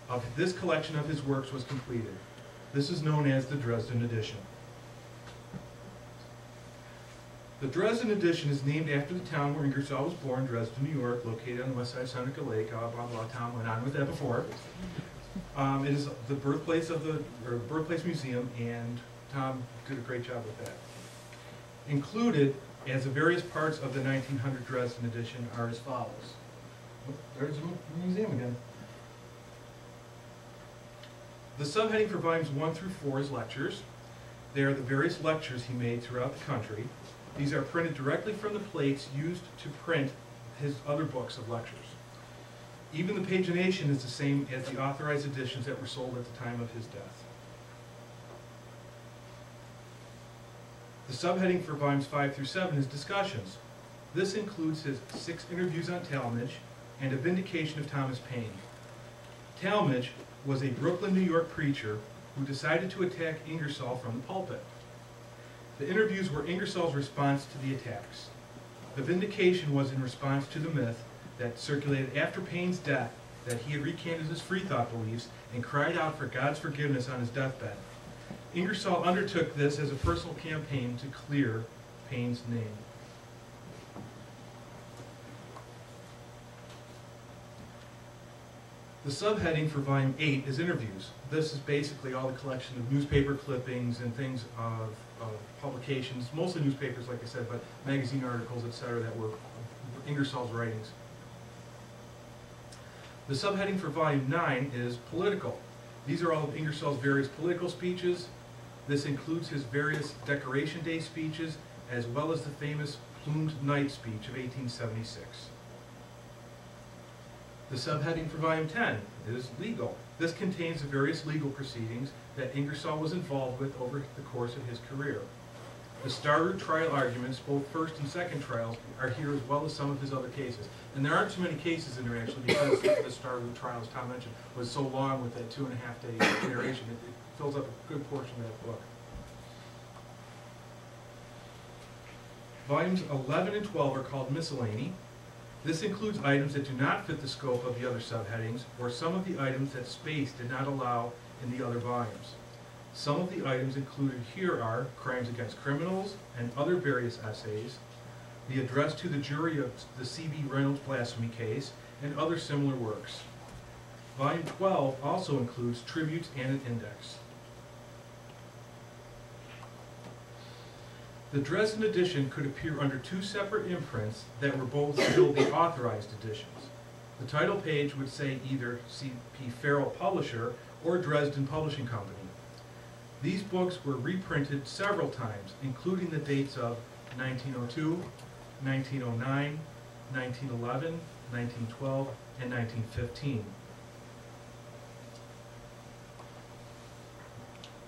of this collection of his works was completed. This is known as the Dresden edition. The Dresden edition is named after the town where Ingersoll was born, Dresden, New York, located on the west side of Seneca Lake. Blah, blah, Tom went on with that before. It is the birthplace of the birthplace museum, and Tom did a great job with that. Included as the various parts of the 1900 Dresden edition are as follows. Oh, there's the museum again. The subheading for volumes 1 through 4 is lectures. They are the various lectures he made throughout the country. These are printed directly from the plates used to print his other books of lectures. Even the pagination is the same as the authorized editions that were sold at the time of his death. The subheading for volumes 5 through 7 is discussions. This includes his 6 interviews on Talmage and a vindication of Thomas Paine. Talmage was a Brooklyn, New York preacher who decided to attack Ingersoll from the pulpit. The interviews were Ingersoll's response to the attacks. The vindication was in response to the myth that circulated after Paine's death that he had recanted his freethought beliefs and cried out for God's forgiveness on his deathbed. Ingersoll undertook this as a personal campaign to clear Paine's name. The subheading for volume 8 is interviews. This is basically all the collection of newspaper clippings and things of publications, mostly newspapers, like I said, but magazine articles, etc., that were Ingersoll's writings. The subheading for volume 9 is political. These are all of Ingersoll's various political speeches. This includes his various Decoration Day speeches, as well as the famous Plumed Knight speech of 1876. The subheading for volume 10 is legal. This contains the various legal proceedings that Ingersoll was involved with over the course of his career. The starter trial arguments, both first and second trials, are here as well as some of his other cases. And there aren't too many cases in there actually because the starter trial, as Tom mentioned, was so long with that 2.5 day narration. It fills up a good portion of that book. Volumes 11 and 12 are called miscellany. This includes items that do not fit the scope of the other subheadings, or some of the items that space did not allow in the other volumes. Some of the items included here are Crimes Against Criminals and other various essays, the address to the jury of the C.B. Reynolds blasphemy case, and other similar works. Volume 12 also includes tributes and an index. The Dresden edition could appear under 2 separate imprints that were both still the authorized editions. The title page would say either C.P. Farrell Publisher or Dresden Publishing Company. These books were reprinted several times, including the dates of 1902, 1909, 1911, 1912, and 1915.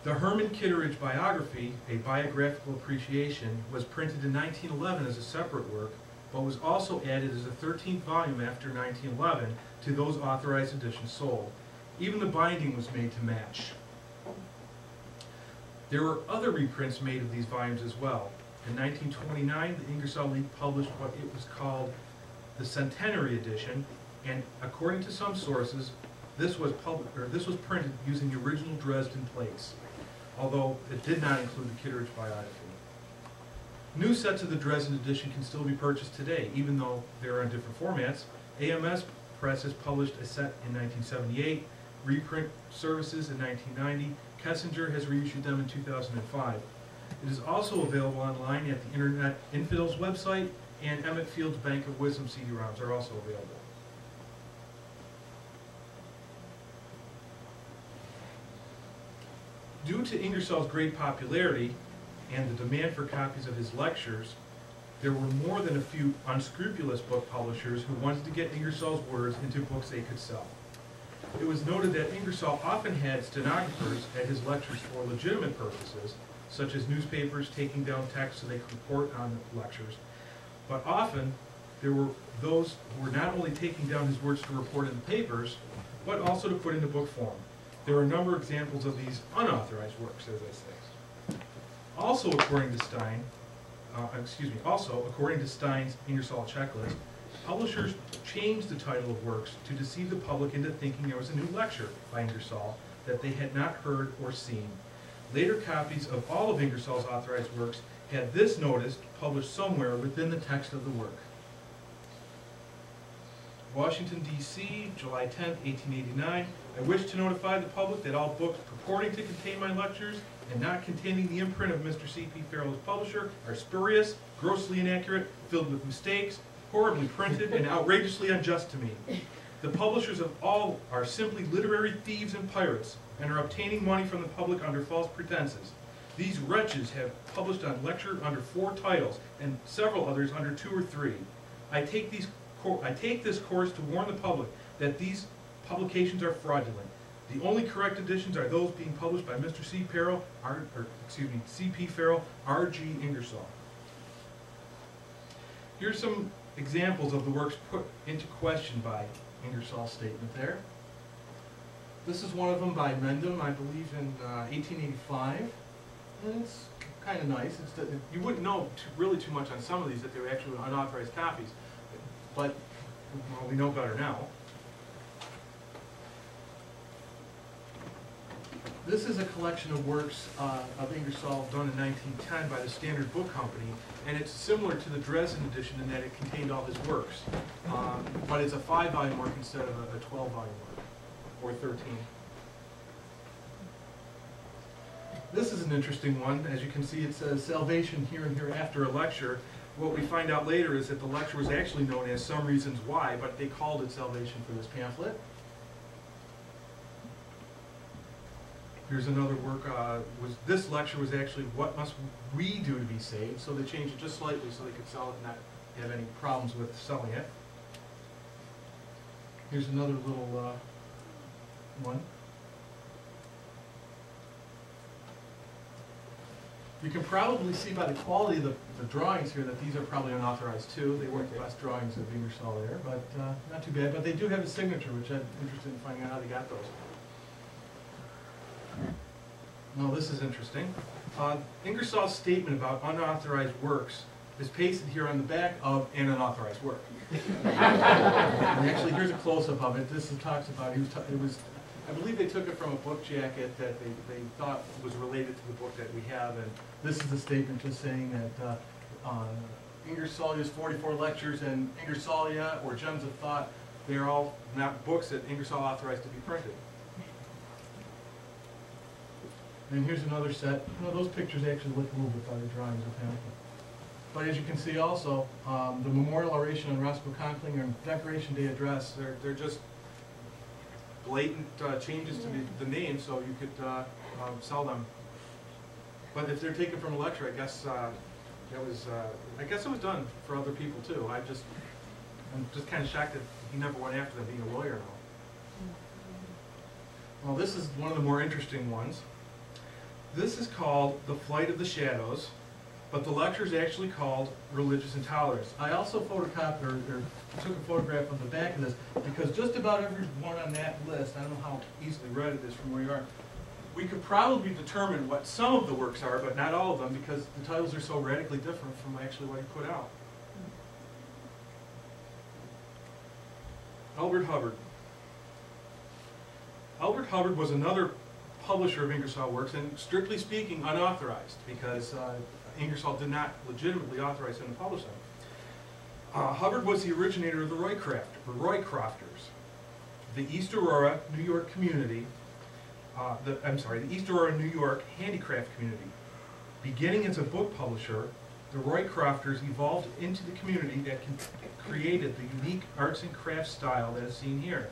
The Herman Kitteridge biography, A Biographical Appreciation, was printed in 1911 as a separate work, but was also added as a 13th volume after 1911 to those authorized editions sold. Even the binding was made to match. There were other reprints made of these volumes as well. In 1929, the Ingersoll League published what it was called the Centenary Edition, and according to some sources, this was printed using the original Dresden plates, although it did not include the Kitteridge biography. New sets of the Dresden edition can still be purchased today, even though they're in different formats. AMS Press has published a set in 1978, reprint services in 1990, Kessinger has reissued them in 2005. It is also available online at the Internet Infidels website, and Emmett Field's Bank of Wisdom CD-ROMs are also available. Due to Ingersoll's great popularity and the demand for copies of his lectures, there were more than a few unscrupulous book publishers who wanted to get Ingersoll's words into books they could sell. It was noted that Ingersoll often had stenographers at his lectures for legitimate purposes, such as newspapers taking down text so they could report on the lectures. But often, there were those who were not only taking down his words to report in the papers, but also to put into book form. There are a number of examples of these unauthorized works, as I say. Also, according to Stein's Ingersoll checklist, Publishers changed the title of works to deceive the public into thinking there was a new lecture by Ingersoll that they had not heard or seen. Later copies of all of Ingersoll's authorized works had this notice published somewhere within the text of the work. Washington, D.C., July 10, 1889. I wish to notify the public that all books purporting to contain my lectures and not containing the imprint of Mr. C.P. Farrell as publisher are spurious, grossly inaccurate, filled with mistakes, horribly printed, and outrageously unjust to me. The publishers of all are simply literary thieves and pirates, and are obtaining money from the public under false pretenses. These wretches have published on lecture under 4 titles, and several others under 2 or 3. I take this course to warn the public that these publications are fraudulent. The only correct editions are those being published by Mr. C. Farrell, C.P. Farrell, R.G. Ingersoll. Here's some examples of the works put into question by Ingersoll's statement there. This is one of them by Mendham, I believe in 1885, and it's kind of nice. You wouldn't know really too much on some of these that they were actually unauthorized copies, but well, we know better now. This is a collection of works of Ingersoll done in 1910 by the Standard Book Company, and it's similar to the Dresden edition in that it contained all his works, but it's a 5-volume work instead of a 12-volume work, or 13. This is an interesting one. As you can see, it says Salvation Here and Hereafter, a lecture. What we find out later is that the lecture was actually known as Some Reasons Why, but they called it Salvation for this pamphlet. Here's another work. This lecture was actually What Must We Do to Be Saved? So they changed it just slightly so they could sell it and not have any problems with selling it. Here's another little one. You can probably see by the quality of the drawings here that these are probably unauthorized too. They weren't the best drawings of Ingersoll there, but not too bad. But they do have a signature, which I'm interested in finding out how they got those. Now this is interesting. Ingersoll's statement about unauthorized works is pasted here on the back of an unauthorized work. And actually, here's a close-up of it. This talks about, I believe they took it from a book jacket that they thought was related to the book that we have, and this is a statement just saying that Ingersolia's 44 lectures and Ingersolia, or Gems of Thought, they're all not books that Ingersoll authorized to be printed. And here's another set. Those pictures actually look a little bit better drawings of him. But as you can see also, the memorial oration on Roscoe Conkling and Decoration Day address, they're just blatant changes to the name, so you could sell them. But if they're taken from a lecture, I guess I guess it was done for other people too. I'm just kind of shocked that he never went after them being a lawyer now. Well, this is one of the more interesting ones. This is called The Flight of the Shadows, but the lecture is actually called Religious Intolerance. I also photocopied or took a photograph of the back of this because just about every one on that list, I don't know how easily read it is from where you are, we could probably determine what some of the works are, but not all of them, because the titles are so radically different from actually what he put out. Elbert Hubbard. Elbert Hubbard was another publisher of Ingersoll works, and strictly speaking, unauthorized, because Ingersoll did not legitimately authorize him to publish them. Hubbard was the originator of the Roycrofters, the East Aurora, New York community, the East Aurora, New York handicraft community. Beginning as a book publisher, the Roycrofters evolved into the community that created the unique arts and crafts style that is seen here.